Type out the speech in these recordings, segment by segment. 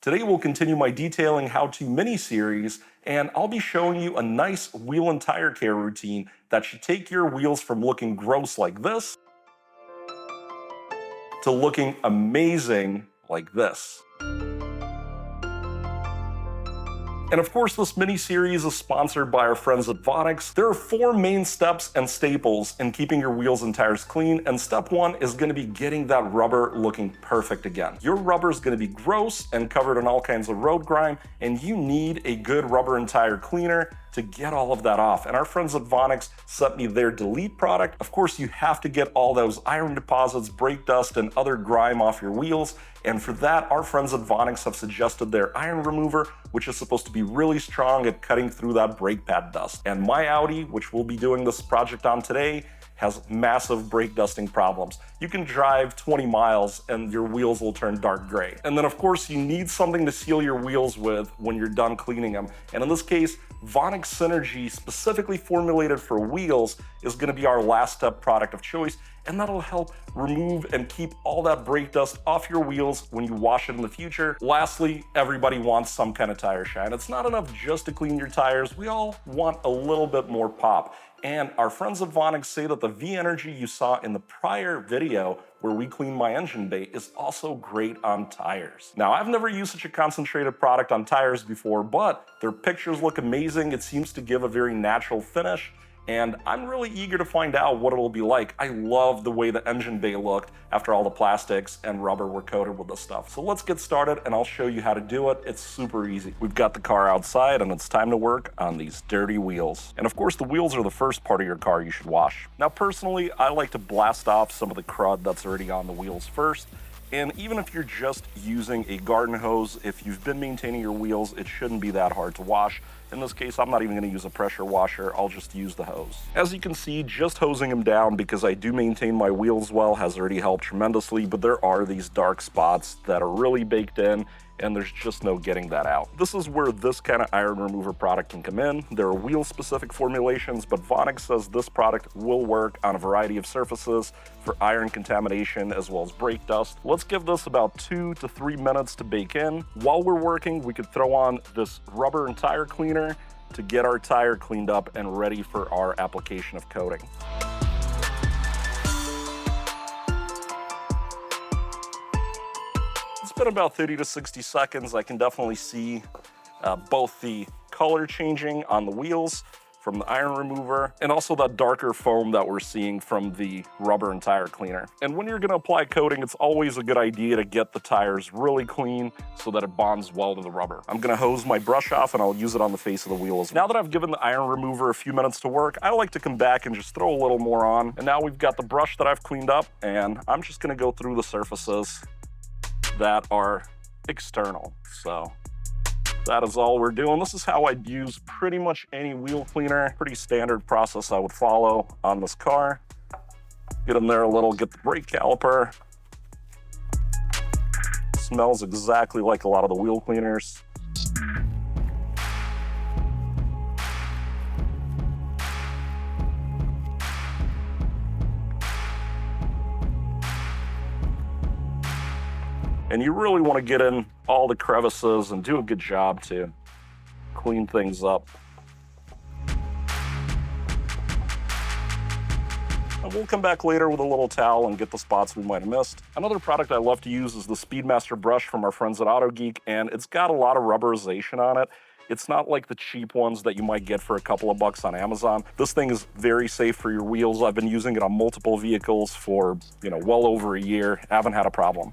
Today we'll continue my detailing how-to mini-series, and I'll be showing you a nice wheel and tire care routine that should take your wheels from looking gross like this to looking amazing like this. And of course, this mini-series is sponsored by our friends at Vonix. There are 4 main steps and staples in keeping your wheels and tires clean, and step 1 is going to be getting that rubber looking perfect again. Your rubber is going to be gross and covered in all kinds of road grime, and you need a good rubber and tire cleaner to get all of that off. And our friends at Vonix sent me their Delete product. Of course, you have to get all those iron deposits, brake dust, and other grime off your wheels. And for that, our friends at Vonix have suggested their iron remover, which is supposed to be really strong at cutting through that brake pad dust. And my Audi, which we'll be doing this project on today, has massive brake dusting problems. You can drive 20 miles and your wheels will turn dark gray. And then of course you need something to seal your wheels with when you're done cleaning them. And in this case, Vonix Synergy, specifically formulated for wheels, is gonna be our last step product of choice, and that'll help remove and keep all that brake dust off your wheels when you wash it in the future. Lastly, everybody wants some kind of tire shine. It's not enough just to clean your tires. We all want a little bit more pop. And our friends at Vonix say that the V-Energy you saw in the prior video where we cleaned my engine bay is also great on tires. Now, I've never used such a concentrated product on tires before, but their pictures look amazing. It seems to give a very natural finish, and I'm really eager to find out what it'll be like. I love the way the engine bay looked after all the plastics and rubber were coated with this stuff. So let's get started and I'll show you how to do it. It's super easy. We've got the car outside and it's time to work on these dirty wheels. And of course, the wheels are the first part of your car you should wash. Now, personally, I like to blast off some of the crud that's already on the wheels first. And even if you're just using a garden hose, if you've been maintaining your wheels, it shouldn't be that hard to wash. In this case, I'm not even gonna use a pressure washer, I'll just use the hose. As you can see, just hosing them down because I do maintain my wheels well has already helped tremendously, but there are these dark spots that are really baked in, and there's just no getting that out. This is where this kind of iron remover product can come in. There are wheel-specific formulations, but Vonix says this product will work on a variety of surfaces for iron contamination as well as brake dust. Let's give this about 2 to 3 minutes to bake in. While we're working, we could throw on this rubber and tire cleaner to get our tire cleaned up and ready for our application of coating. It's been about 30 to 60 seconds. I can definitely see both the color changing on the wheels from the iron remover and also that darker foam that we're seeing from the rubber and tire cleaner. And when you're gonna apply coating, it's always a good idea to get the tires really clean so that it bonds well to the rubber. I'm gonna hose my brush off and I'll use it on the face of the wheels. Now that I've given the iron remover a few minutes to work, I like to come back and just throw a little more on. And now we've got the brush that I've cleaned up, and I'm just gonna go through the surfaces that are external. So that is all we're doing. This is how I'd use pretty much any wheel cleaner. Pretty standard process I would follow on this car. Get in there a little, get the brake caliper. Smells exactly like a lot of the wheel cleaners. And you really want to get in all the crevices and do a good job to clean things up. And we'll come back later with a little towel and get the spots we might have missed. Another product I love to use is the Speedmaster brush from our friends at AutoGeek, and it's got a lot of rubberization on it. It's not like the cheap ones that you might get for a couple of bucks on Amazon. This thing is very safe for your wheels. I've been using it on multiple vehicles for, well over a year. I haven't had a problem.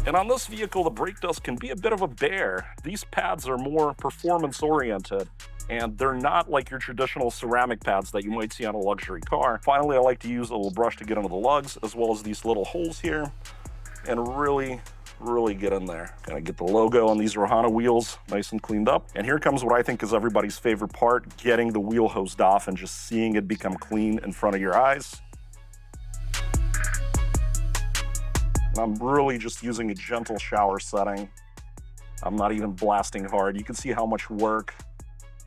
And on this vehicle, the brake dust can be a bit of a bear. These pads are more performance-oriented, and they're not like your traditional ceramic pads that you might see on a luxury car. Finally, I like to use a little brush to get into the lugs, as well as these little holes here, and really get in there. Gonna get the logo on these Rohana wheels nice and cleaned up. And here comes what I think is everybody's favorite part, getting the wheel hosed off and just seeing it become clean in front of your eyes. I'm really just using a gentle shower setting. I'm not even blasting hard. You can see how much work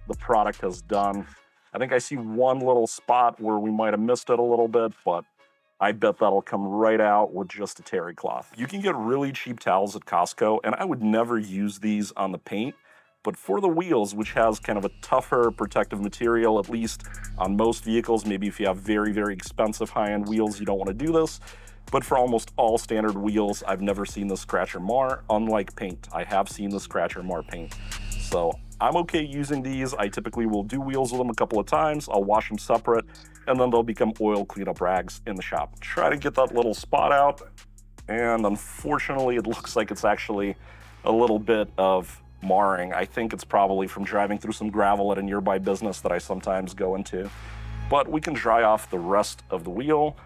the product has done. I think I see one little spot where we might have missed it a little bit, but I bet that'll come right out with just a terry cloth. You can get really cheap towels at Costco, and I would never use these on the paint, but for the wheels, which has kind of a tougher protective material, at least on most vehicles, maybe if you have very, very expensive high-end wheels, you don't want to do this. But for almost all standard wheels, I've never seen the scratch or mar. Unlike paint, I have seen the scratch or mar paint. So I'm okay using these. I typically will do wheels with them a couple of times. I'll wash them separate, and then they'll become oil cleanup rags in the shop. Try to get that little spot out, and unfortunately, it looks like it's actually a little bit of marring. I think it's probably from driving through some gravel at a nearby business that I sometimes go into. But we can dry off the rest of the wheel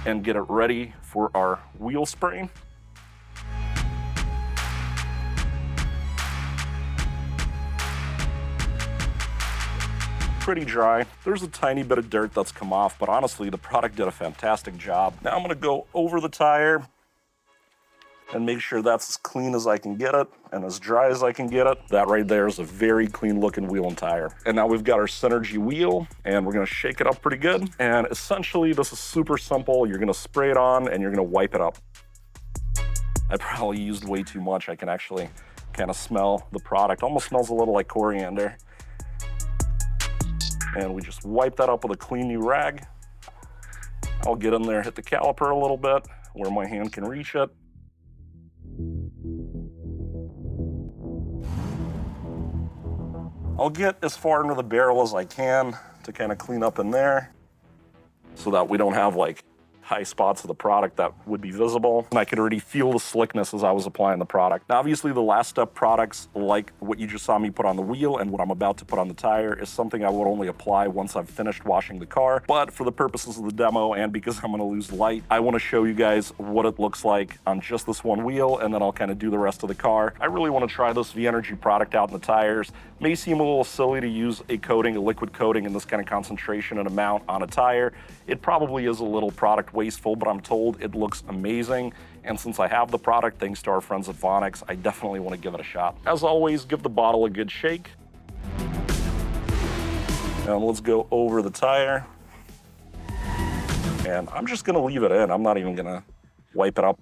and get it ready for our wheel spray. Pretty dry. There's a tiny bit of dirt that's come off, but honestly, the product did a fantastic job. Now I'm gonna go over the tire and make sure that's as clean as I can get it and as dry as I can get it. That right there is a very clean looking wheel and tire. And now we've got our Synergy wheel, and we're gonna shake it up pretty good. And essentially, this is super simple. You're gonna spray it on and you're gonna wipe it up. I probably used way too much. I can actually kind of smell the product. Almost smells a little like coriander. And we just wipe that up with a clean new rag. I'll get in there, hit the caliper a little bit where my hand can reach it. I'll get as far into the barrel as I can to kind of clean up in there so that we don't have like high spots of the product that would be visible. And I could already feel the slickness as I was applying the product. Now, obviously the last step products, like what you just saw me put on the wheel and what I'm about to put on the tire, is something I would only apply once I've finished washing the car. But for the purposes of the demo and because I'm gonna lose light, I wanna show you guys what it looks like on just this one wheel, and then I'll kind of do the rest of the car. I really wanna try this V-Energy product out in the tires. May seem a little silly to use a coating, a liquid coating in this kind of concentration and amount on a tire. It probably is a little product wasteful, but I'm told it looks amazing. And since I have the product, thanks to our friends at Vonix, I definitely want to give it a shot. As always, give the bottle a good shake. And let's go over the tire. And I'm just gonna leave it in. I'm not even gonna wipe it up.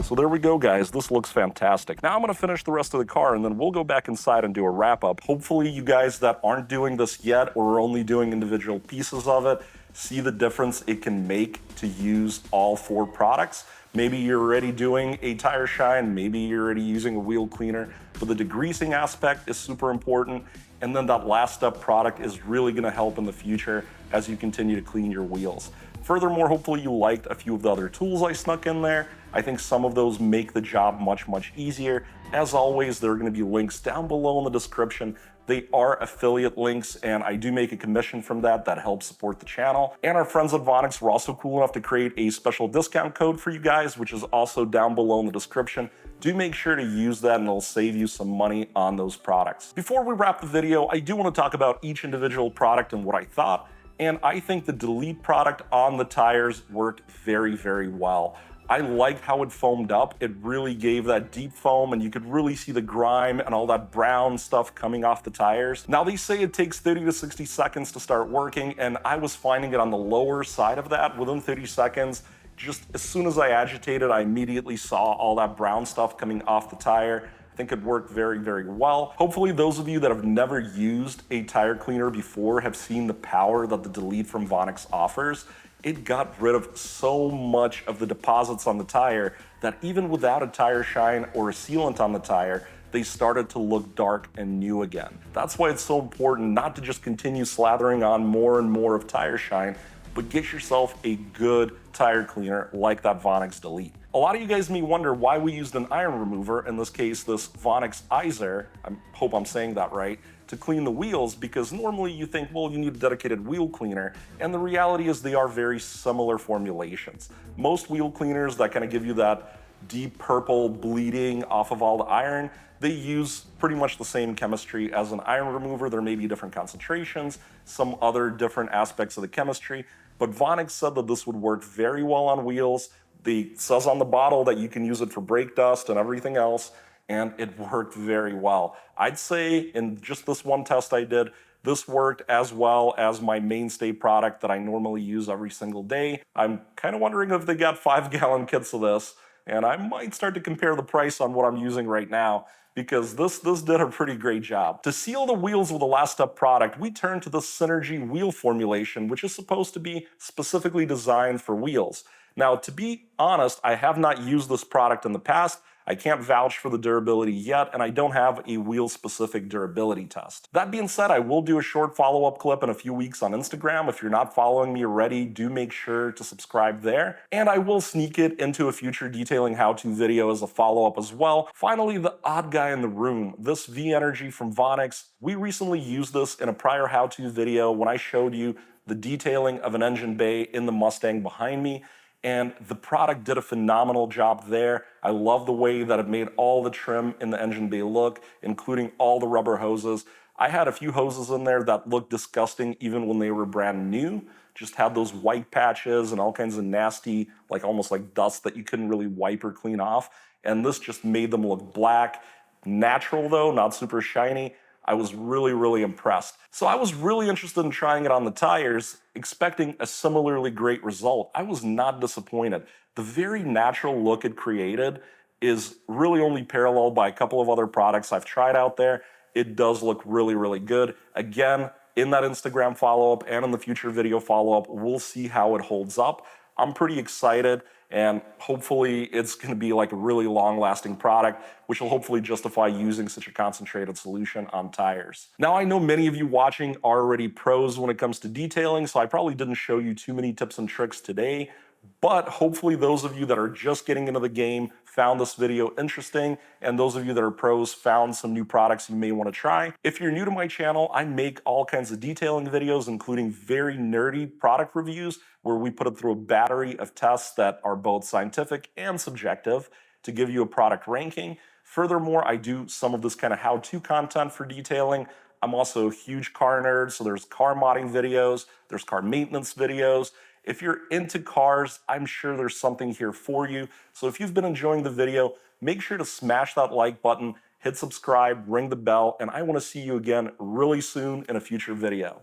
So there we go, guys. This looks fantastic. Now I'm gonna finish the rest of the car, and then we'll go back inside and do a wrap up. Hopefully you guys that aren't doing this yet or are only doing individual pieces of it see the difference it can make to use all four products. Maybe you're already doing a tire shine, maybe you're already using a wheel cleaner, but the degreasing aspect is super important. And then that last step product is really gonna help in the future as you continue to clean your wheels. Furthermore, hopefully you liked a few of the other tools I snuck in there. I think some of those make the job much, much easier. As always, there are gonna be links down below in the description. They are affiliate links, and I do make a commission from that. That helps support the channel. And our friends at Vonix were also cool enough to create a special discount code for you guys, which is also down below in the description. Do make sure to use that and it'll save you some money on those products. Before we wrap the video, I do want to talk about each individual product and what I thought. And I think the Delete product on the tires worked very, very well. I like how it foamed up. It really gave that deep foam, and you could really see the grime and all that brown stuff coming off the tires. Now, they say it takes 30 to 60 seconds to start working, and I was finding it on the lower side of that within 30 seconds. Just as soon as I agitated, I immediately saw all that brown stuff coming off the tire. I think it worked very, very well. Hopefully those of you that have never used a tire cleaner before have seen the power that the Delete from Vonix offers. It got rid of so much of the deposits on the tire that even without a tire shine or a sealant on the tire, they started to look dark and new again. That's why it's so important not to just continue slathering on more and more of tire shine, but get yourself a good tire cleaner like that Vonix Delete. A lot of you guys may wonder why we used an iron remover, in this case, this Vonix Izer, I hope I'm saying that right, to clean the wheels, because normally you think, well, you need a dedicated wheel cleaner, and the reality is they are very similar formulations. Most wheel cleaners that kind of give you that deep purple bleeding off of all the iron, they use pretty much the same chemistry as an iron remover. There may be different concentrations, some other different aspects of the chemistry, but Vonix said that this would work very well on wheels. It says on the bottle that you can use it for brake dust and everything else, and it worked very well. I'd say in just this one test I did, This worked as well as my mainstay product that I normally use every single day. I'm kind of wondering if they got 5-gallon kits of this, and I might start to compare the price on what I'm using right now, because this did a pretty great job. To seal the wheels with the Last Step product, we turned to the Synergy wheel formulation, which is supposed to be specifically designed for wheels. Now, to be honest, I have not used this product in the past. I can't vouch for the durability yet, and I don't have a wheel-specific durability test. That being said, I will do a short follow-up clip in a few weeks on Instagram. If you're not following me already, do make sure to subscribe there. And I will sneak it into a future detailing how-to video as a follow-up as well. Finally, the odd guy in the room, this V-Energy from Vonix. We recently used this in a prior how-to video when I showed you the detailing of an engine bay in the Mustang behind me. And the product did a phenomenal job there. I love the way that it made all the trim in the engine bay look, including all the rubber hoses. I had a few hoses in there that looked disgusting even when they were brand new. Just had those white patches and all kinds of nasty, like almost like dust that you couldn't really wipe or clean off. And this just made them look black. Natural though, not super shiny. I was really impressed. So I was really interested in trying it on the tires, expecting a similarly great result. I was not disappointed. The very natural look it created is really only paralleled by a couple of other products I've tried out there. It does look really good. Again, in that Instagram follow-up and in the future video follow-up, we'll see how it holds up. I'm pretty excited, and hopefully it's going to be like a really long-lasting product, which will hopefully justify using such a concentrated solution on tires. Now, I know many of you watching are already pros when it comes to detailing, so I probably didn't show you too many tips and tricks today, but hopefully those of you that are just getting into the game found this video interesting, and those of you that are pros found some new products you may want to try. If you're new to my channel, I make all kinds of detailing videos, including very nerdy product reviews, where we put it through a battery of tests that are both scientific and subjective to give you a product ranking. Furthermore, I do some of this kind of how-to content for detailing. I'm also a huge car nerd, so there's car modding videos, there's car maintenance videos. If you're into cars, I'm sure there's something here for you. So if you've been enjoying the video, make sure to smash that like button, hit subscribe, ring the bell, and I want to see you again really soon in a future video.